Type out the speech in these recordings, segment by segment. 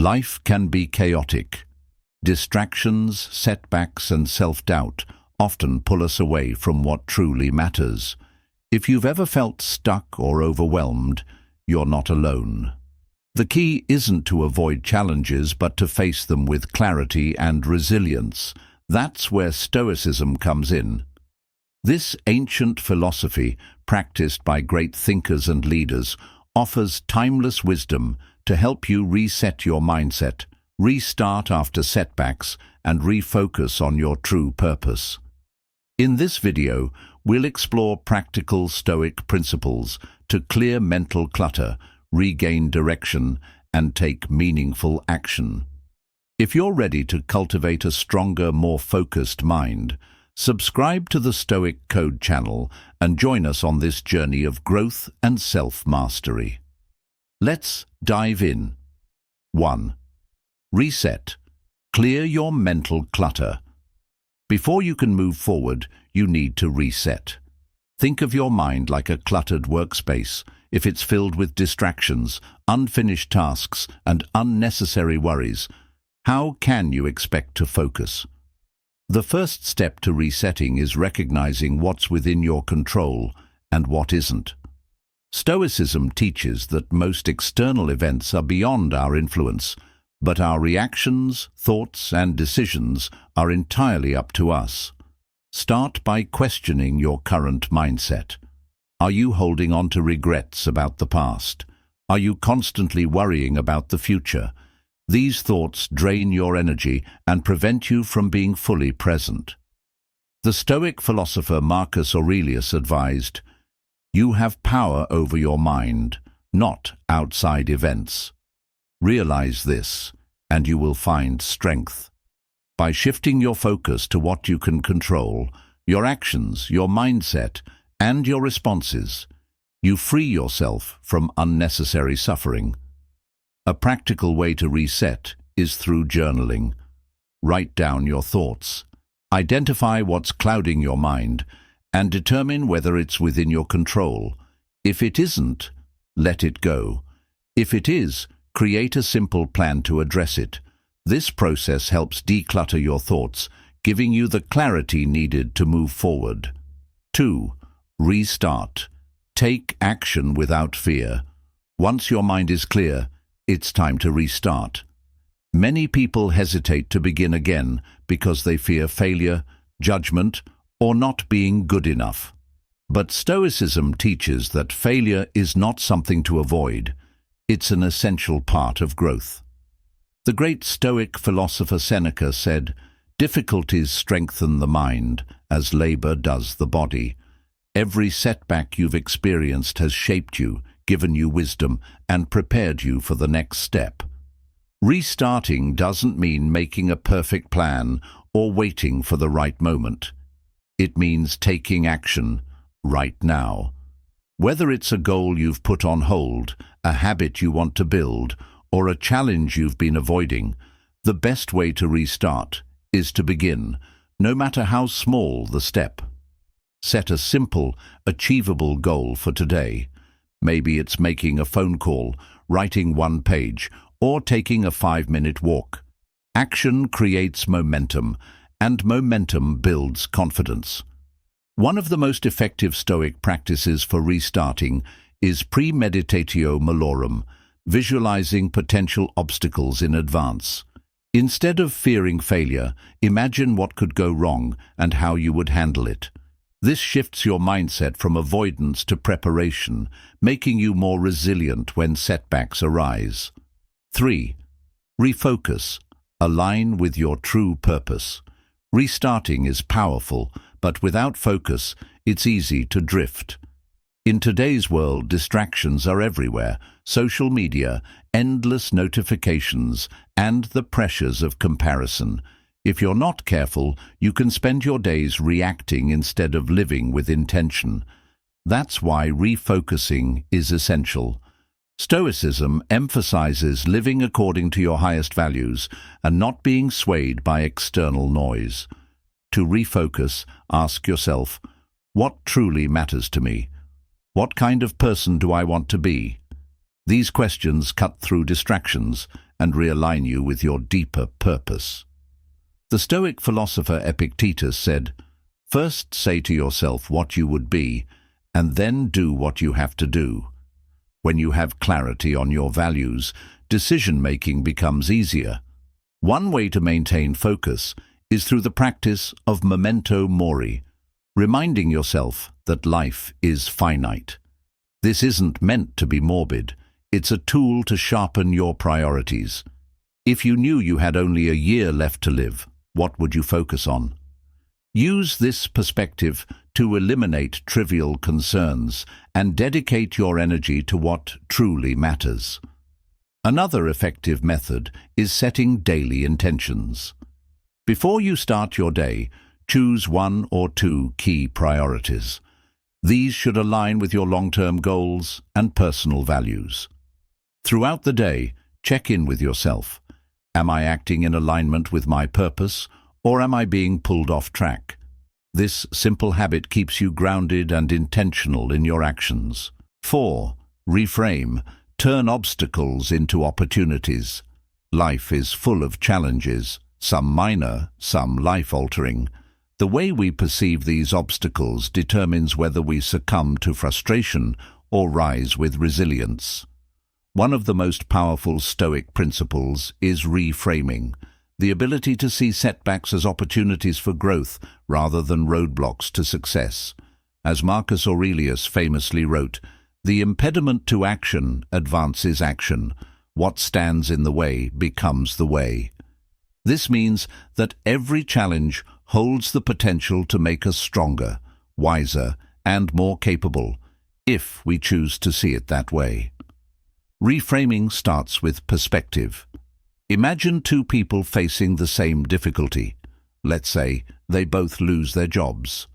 Life can be chaotic. Distractions, setbacks, and self-doubt often pull us away from what truly matters. If you've ever felt stuck or overwhelmed, you're not alone. The key isn't to avoid challenges, but to face them with clarity and resilience. That's where Stoicism comes in. This ancient philosophy, practiced by great thinkers and leaders, offers timeless wisdom to help you reset your mindset, restart after setbacks, and refocus on your true purpose. In this video, we'll explore practical Stoic principles to clear mental clutter, regain direction, and take meaningful action. If you're ready to cultivate a stronger, more focused mind, subscribe to the Stoic Code channel and join us on this journey of growth and self-mastery. Let's dive in. 1. Reset. Clear your mental clutter. Before you can move forward, you need to reset. Think of your mind like a cluttered workspace. If it's filled with distractions, unfinished tasks, and unnecessary worries, how can you expect to focus? The first step to resetting is recognizing what's within your control and what isn't. Stoicism teaches that most external events are beyond our influence, but our reactions, thoughts, and decisions are entirely up to us. Start by questioning your current mindset. Are you holding on to regrets about the past? Are you constantly worrying about the future? These thoughts drain your energy and prevent you from being fully present. The Stoic philosopher Marcus Aurelius advised, "You have power over your mind, not outside events." Realize this, and you will find strength. By shifting your focus to what you can control, your actions, your mindset, and your responses, you free yourself from unnecessary suffering. A practical way to reset is through journaling. Write down your thoughts. Identify what's clouding your mind and determine whether it's within your control. If it isn't, let it go. If it is, create a simple plan to address it. This process helps declutter your thoughts, giving you the clarity needed to move forward. 2. Restart. Take action without fear. Once your mind is clear, it's time to restart. Many people hesitate to begin again because they fear failure, judgment, or not being good enough. But Stoicism teaches that failure is not something to avoid. It's an essential part of growth. The great Stoic philosopher Seneca said, "Difficulties strengthen the mind, as labor does the body." Every setback you've experienced has shaped you, given you wisdom, and prepared you for the next step. Restarting doesn't mean making a perfect plan or waiting for the right moment. It means taking action right now. Whether it's a goal you've put on hold, a habit you want to build, or a challenge you've been avoiding, the best way to restart is to begin, no matter how small the step. Set a simple, achievable goal for today. Maybe it's making a phone call, writing one page, or taking a 5-minute walk. Action creates momentum, and momentum builds confidence. One of the most effective Stoic practices for restarting is premeditatio malorum, visualizing potential obstacles in advance. Instead of fearing failure, imagine what could go wrong and how you would handle it. This shifts your mindset from avoidance to preparation, making you more resilient when setbacks arise. 3. Refocus. Align with your true purpose. Restarting is powerful, but without focus, it's easy to drift. In today's world, distractions are everywhere: social media, endless notifications, and the pressures of comparison. If you're not careful, you can spend your days reacting instead of living with intention. That's why refocusing is essential. Stoicism emphasizes living according to your highest values and not being swayed by external noise. To refocus, ask yourself, what truly matters to me? What kind of person do I want to be? These questions cut through distractions and realign you with your deeper purpose. The Stoic philosopher Epictetus said, "First say to yourself what you would be, and then do what you have to do." When you have clarity on your values, decision-making becomes easier. One way to maintain focus is through the practice of memento mori, reminding yourself that life is finite. This isn't meant to be morbid. It's a tool to sharpen your priorities. If you knew you had only a year left to live, what would you focus on? Use this perspective to eliminate trivial concerns and dedicate your energy to what truly matters. Another effective method is setting daily intentions. Before you start your day, choose one or two key priorities. These should align with your long-term goals and personal values. Throughout the day, check in with yourself. Am I acting in alignment with my purpose, or am I being pulled off track? This simple habit keeps you grounded and intentional in your actions. 4. Reframe. Turn obstacles into opportunities. Life is full of challenges, some minor, some life-altering. The way we perceive these obstacles determines whether we succumb to frustration or rise with resilience. One of the most powerful Stoic principles is reframing, the ability to see setbacks as opportunities for growth rather than roadblocks to success. As Marcus Aurelius famously wrote, "The impediment to action advances action. What stands in the way becomes the way." This means that every challenge holds the potential to make us stronger, wiser, and more capable, if we choose to see it that way. Reframing starts with perspective. Imagine two people facing the same difficulty. Let's say they both lose their jobs.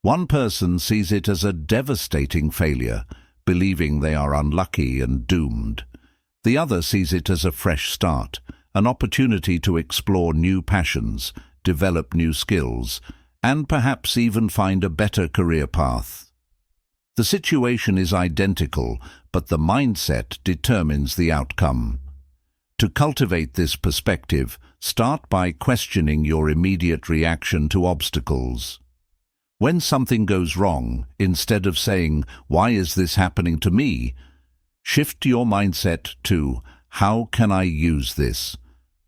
One person sees it as a devastating failure, believing they are unlucky and doomed. The other sees it as a fresh start, an opportunity to explore new passions, develop new skills, and perhaps even find a better career path. The situation is identical, but the mindset determines the outcome. To cultivate this perspective, start by questioning your immediate reaction to obstacles. When something goes wrong, instead of saying, "Why is this happening to me?" shift your mindset to, "How can I use this?"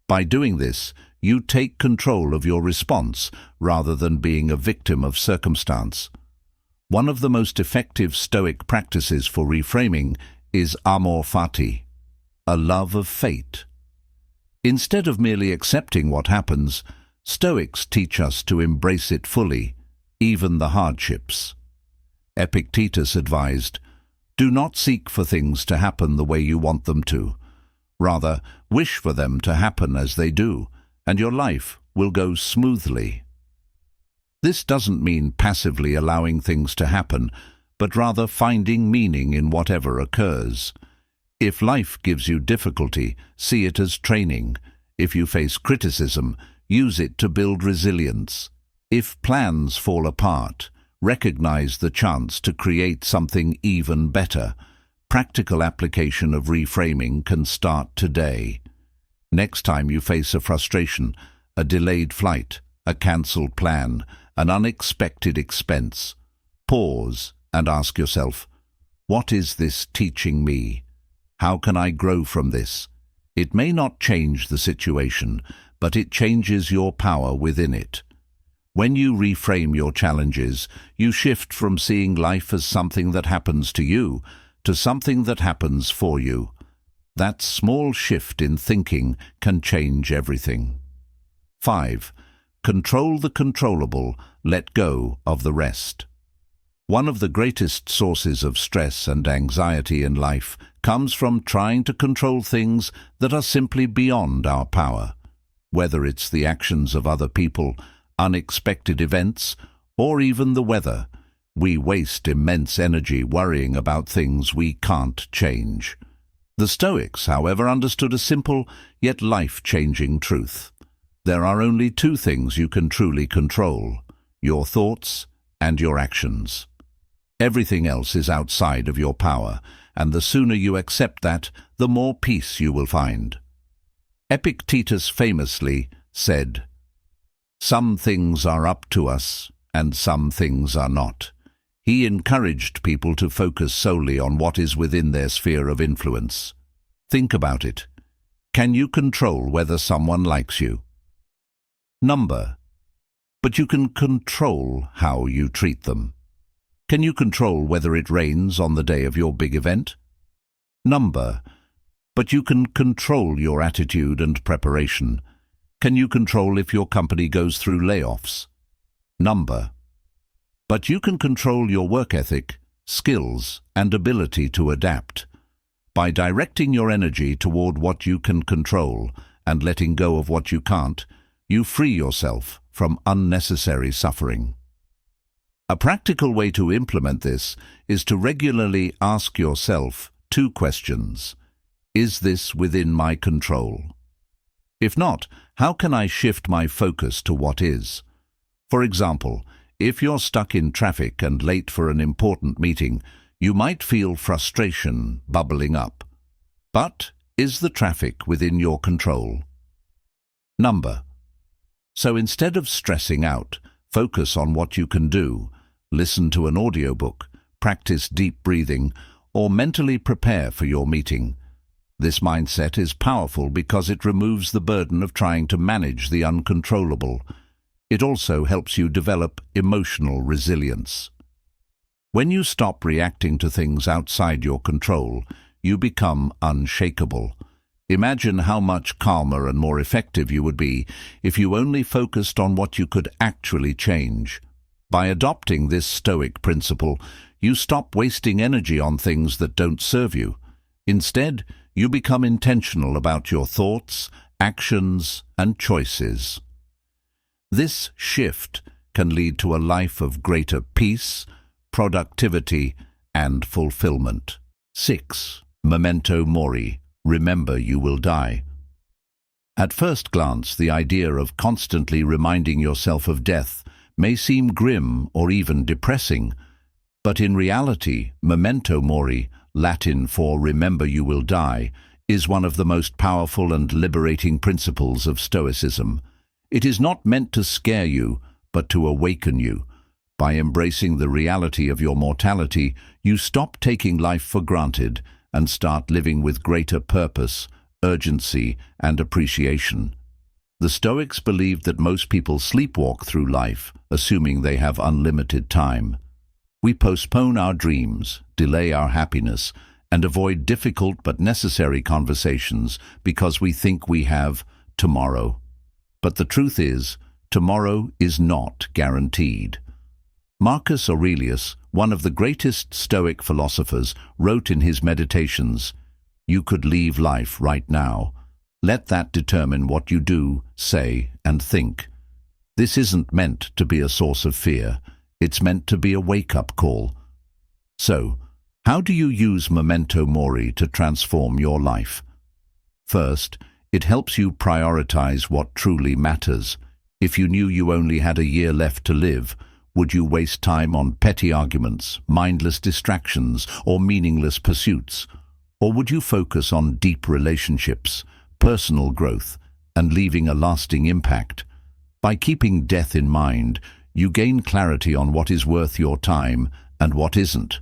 By doing this, you take control of your response rather than being a victim of circumstance. One of the most effective Stoic practices for reframing is amor fati, a love of fate. Instead of merely accepting what happens, Stoics teach us to embrace it fully, even the hardships. Epictetus advised, "Do not seek for things to happen the way you want them to. Rather, wish for them to happen as they do, and your life will go smoothly." This doesn't mean passively allowing things to happen, but rather finding meaning in whatever occurs. If life gives you difficulty, see it as training. If you face criticism, use it to build resilience. If plans fall apart, recognize the chance to create something even better. Practical application of reframing can start today. Next time you face a frustration, a delayed flight, a cancelled plan, an unexpected expense, pause and ask yourself, "What is this teaching me? How can I grow from this?" It may not change the situation, but it changes your power within it. When you reframe your challenges, you shift from seeing life as something that happens to you to something that happens for you. That small shift in thinking can change everything. 5. Control the controllable, let go of the rest. One of the greatest sources of stress and anxiety in life comes from trying to control things that are simply beyond our power. Whether it's the actions of other people, unexpected events, or even the weather, we waste immense energy worrying about things we can't change. The Stoics, however, understood a simple yet life-changing truth. There are only two things you can truly control: your thoughts and your actions. Everything else is outside of your power, and the sooner you accept that, the more peace you will find. Epictetus famously said, "Some things are up to us, and some things are not." He encouraged people to focus solely on what is within their sphere of influence. Think about it. Can you control whether someone likes you? Number. But you can control how you treat them. Can you control whether it rains on the day of your big event? Number. But you can control your attitude and preparation. Can you control if your company goes through layoffs? Number. But you can control your work ethic, skills, and ability to adapt. By directing your energy toward what you can control and letting go of what you can't, you free yourself from unnecessary suffering. A practical way to implement this is to regularly ask yourself 2 questions. Is this within my control? If not, how can I shift my focus to what is? For example, if you're stuck in traffic and late for an important meeting, you might feel frustration bubbling up. But is the traffic within your control? Number. So instead of stressing out, focus on what you can do. Listen to an audiobook, practice deep breathing, or mentally prepare for your meeting. This mindset is powerful because it removes the burden of trying to manage the uncontrollable. It also helps you develop emotional resilience. When you stop reacting to things outside your control, you become unshakable. Imagine how much calmer and more effective you would be if you only focused on what you could actually change. By adopting this Stoic principle, you stop wasting energy on things that don't serve you. Instead, you become intentional about your thoughts, actions, and choices. This shift can lead to a life of greater peace, productivity, and fulfillment. 6. Memento mori. Remember you will die. At first glance, the idea of constantly reminding yourself of death may seem grim or even depressing, but in reality, memento mori, Latin for remember you will die, is one of the most powerful and liberating principles of Stoicism. It is not meant to scare you, but to awaken you. By embracing the reality of your mortality, you stop taking life for granted and start living with greater purpose, urgency, and appreciation. The Stoics believed that most people sleepwalk through life, assuming they have unlimited time. We postpone our dreams, delay our happiness, and avoid difficult but necessary conversations because we think we have tomorrow. But the truth is, tomorrow is not guaranteed. Marcus Aurelius, one of the greatest Stoic philosophers, wrote in his Meditations, "You could leave life right now. Let that determine what you do, say, and think." This isn't meant to be a source of fear. It's meant to be a wake-up call. So, how do you use memento mori to transform your life? First, it helps you prioritize what truly matters. If you knew you only had a year left to live, would you waste time on petty arguments, mindless distractions, or meaningless pursuits? Or would you focus on deep relationships, personal growth, and leaving a lasting impact? By keeping death in mind, you gain clarity on what is worth your time and what isn't.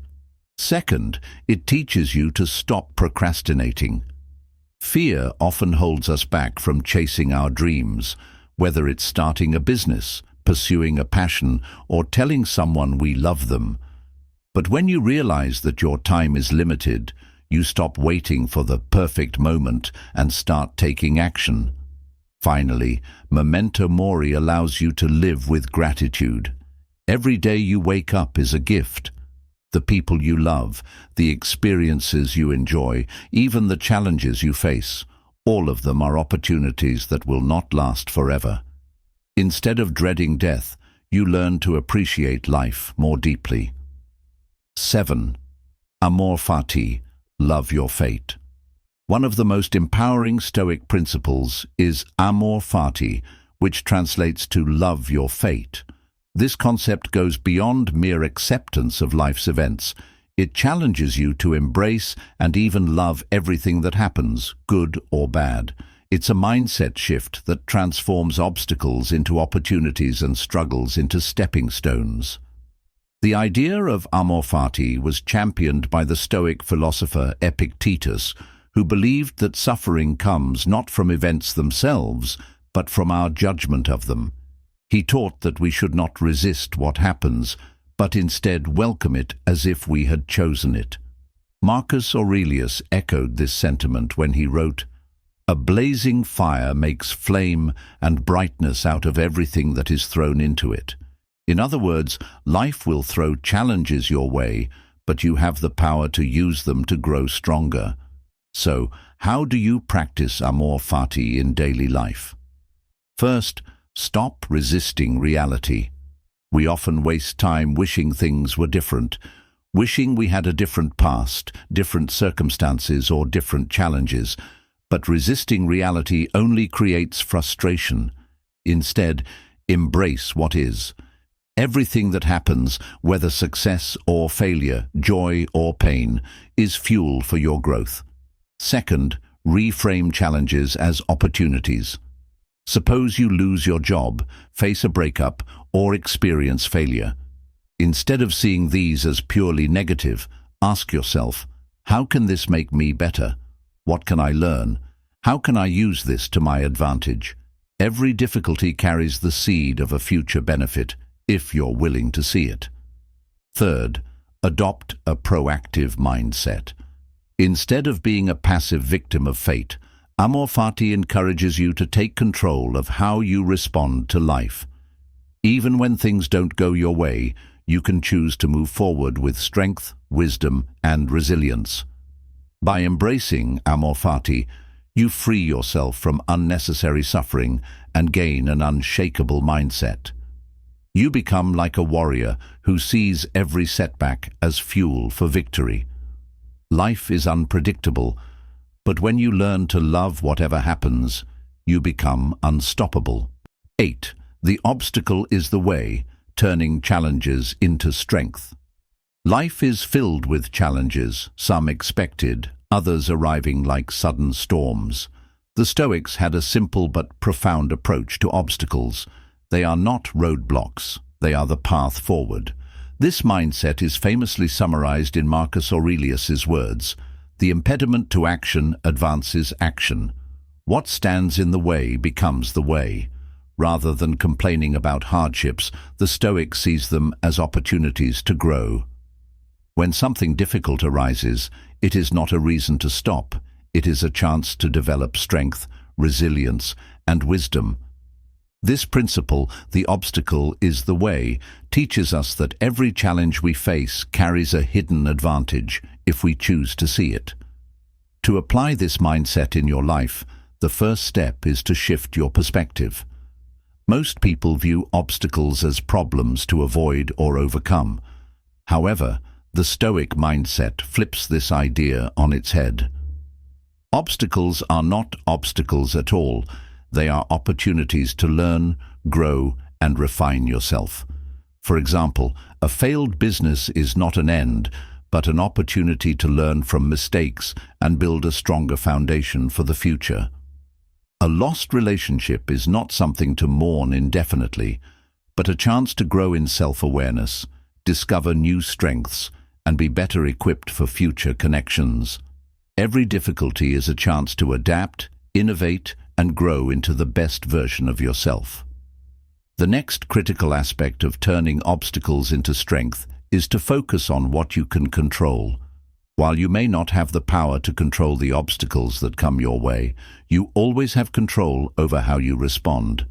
Second, it teaches you to stop procrastinating. Fear often holds us back from chasing our dreams, whether it's starting a business, pursuing a passion, or telling someone we love them. But when you realize that your time is limited, you stop waiting for the perfect moment and start taking action. Finally, memento mori allows you to live with gratitude. Every day you wake up is a gift. The people you love, the experiences you enjoy, even the challenges you face, all of them are opportunities that will not last forever. Instead of dreading death, you learn to appreciate life more deeply. 7. Amor fati, love your fate. One of the most empowering Stoic principles is amor fati, which translates to love your fate. This concept goes beyond mere acceptance of life's events. It challenges you to embrace and even love everything that happens, good or bad. It's a mindset shift that transforms obstacles into opportunities and struggles into stepping stones. The idea of amor fati was championed by the Stoic philosopher Epictetus, who believed that suffering comes not from events themselves, but from our judgment of them. He taught that we should not resist what happens, but instead welcome it as if we had chosen it. Marcus Aurelius echoed this sentiment when he wrote, "A blazing fire makes flame and brightness out of everything that is thrown into it." In other words, life will throw challenges your way, but you have the power to use them to grow stronger. So, how do you practice amor fati in daily life? First, stop resisting reality. We often waste time wishing things were different, wishing we had a different past, different circumstances, or different challenges. But resisting reality only creates frustration. Instead, embrace what is. Everything that happens, whether success or failure, joy or pain, is fuel for your growth. Second, reframe challenges as opportunities. Suppose you lose your job, face a breakup, or experience failure. Instead of seeing these as purely negative, ask yourself, how can this make me better? What can I learn? How can I use this to my advantage? Every difficulty carries the seed of a future benefit, if you're willing to see it. Third, adopt a proactive mindset. Instead of being a passive victim of fate, amor fati encourages you to take control of how you respond to life. Even when things don't go your way, you can choose to move forward with strength, wisdom, and resilience. By embracing amor fati, you free yourself from unnecessary suffering and gain an unshakable mindset. You become like a warrior who sees every setback as fuel for victory. Life is unpredictable, but when you learn to love whatever happens, you become unstoppable. 8. The obstacle is the way, turning challenges into strength. Life is filled with challenges, some expected, others arriving like sudden storms. The Stoics had a simple but profound approach to obstacles. They are not roadblocks, they are the path forward. This mindset is famously summarized in Marcus Aurelius's words, "The impediment to action advances action. What stands in the way becomes the way." Rather than complaining about hardships, the Stoic sees them as opportunities to grow. When something difficult arises, it is not a reason to stop. It is a chance to develop strength, resilience, and wisdom. This principle, the obstacle is the way, teaches us that every challenge we face carries a hidden advantage if we choose to see it. To apply this mindset in your life, the first step is to shift your perspective. Most people view obstacles as problems to avoid or overcome. However, the Stoic mindset flips this idea on its head. Obstacles are not obstacles at all. They are opportunities to learn, grow, and refine yourself. For example, a failed business is not an end, but an opportunity to learn from mistakes and build a stronger foundation for the future. A lost relationship is not something to mourn indefinitely, but a chance to grow in self-awareness, discover new strengths, and be better equipped for future connections. Every difficulty is a chance to adapt, innovate, and grow into the best version of yourself. The next critical aspect of turning obstacles into strength is to focus on what you can control. While you may not have the power to control the obstacles that come your way, you always have control over how you respond.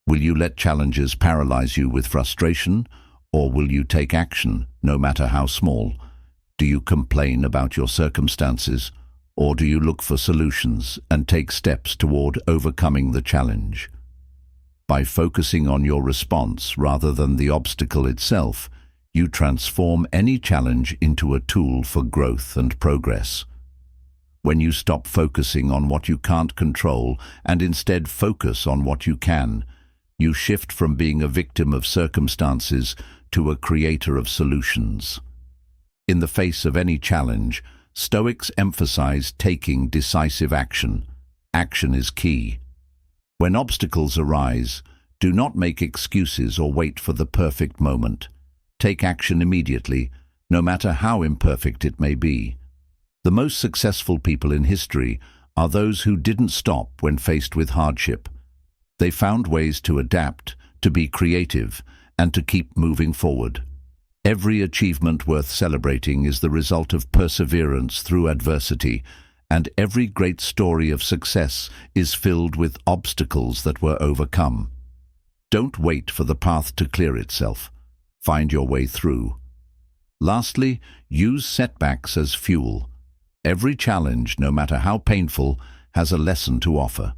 Will you let challenges paralyze you with frustration, or will you take action, no matter how small? Do you complain about your circumstances, or do you look for solutions and take steps toward overcoming the challenge? By focusing on your response rather than the obstacle itself, you transform any challenge into a tool for growth and progress. When you stop focusing on what you can't control and instead focus on what you can, you shift from being a victim of circumstances to a creator of solutions. In the face of any challenge, Stoics emphasize taking decisive action. Action is key. When obstacles arise, do not make excuses or wait for the perfect moment. Take action immediately, no matter how imperfect it may be. The most successful people in history are those who didn't stop when faced with hardship. They found ways to adapt, to be creative, and to keep moving forward. Every achievement worth celebrating is the result of perseverance through adversity, and every great story of success is filled with obstacles that were overcome. Don't wait for the path to clear itself. Find your way through. Lastly, use setbacks as fuel. Every challenge, no matter how painful, has a lesson to offer.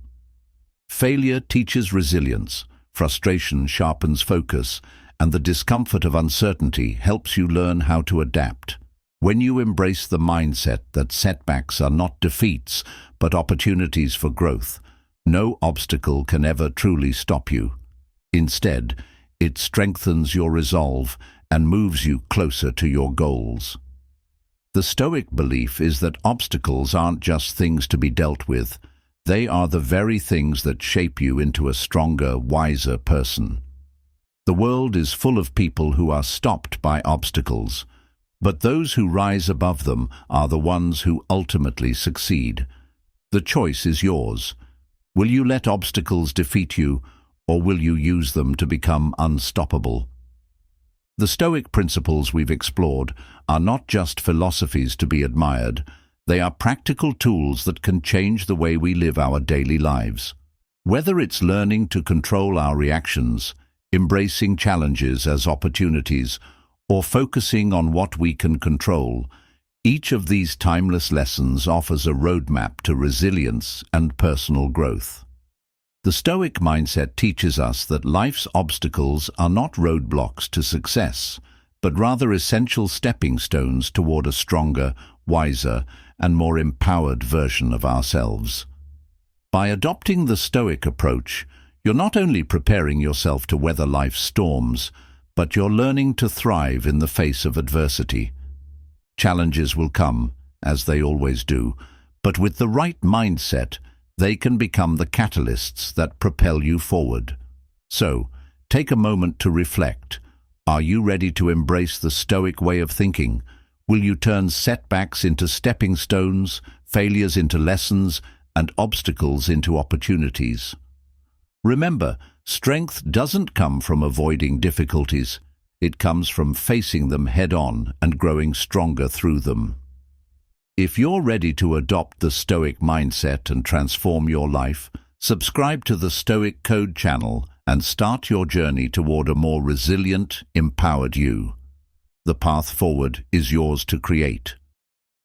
Failure teaches resilience, frustration sharpens focus, and the discomfort of uncertainty helps you learn how to adapt. When you embrace the mindset that setbacks are not defeats, but opportunities for growth, no obstacle can ever truly stop you. Instead, it strengthens your resolve and moves you closer to your goals. The Stoic belief is that obstacles aren't just things to be dealt with. They are the very things that shape you into a stronger, wiser person. The world is full of people who are stopped by obstacles, but those who rise above them are the ones who ultimately succeed. The choice is yours. Will you let obstacles defeat you, or will you use them to become unstoppable? The Stoic principles we've explored are not just philosophies to be admired. They are practical tools that can change the way we live our daily lives. Whether it's learning to control our reactions, embracing challenges as opportunities, or focusing on what we can control, each of these timeless lessons offers a roadmap to resilience and personal growth. The Stoic mindset teaches us that life's obstacles are not roadblocks to success, but rather essential stepping stones toward a stronger, wiser, and more empowered version of ourselves. By adopting the Stoic approach, you're not only preparing yourself to weather life's storms, but you're learning to thrive in the face of adversity. Challenges will come, as they always do, but with the right mindset, they can become the catalysts that propel you forward. So, take a moment to reflect. Are you ready to embrace the Stoic way of thinking? Will you turn setbacks into stepping stones, failures into lessons, and obstacles into opportunities? Remember, strength doesn't come from avoiding difficulties. It comes from facing them head-on and growing stronger through them. If you're ready to adopt the Stoic mindset and transform your life, subscribe to the Stoic Code channel and start your journey toward a more resilient, empowered you. The path forward is yours to create.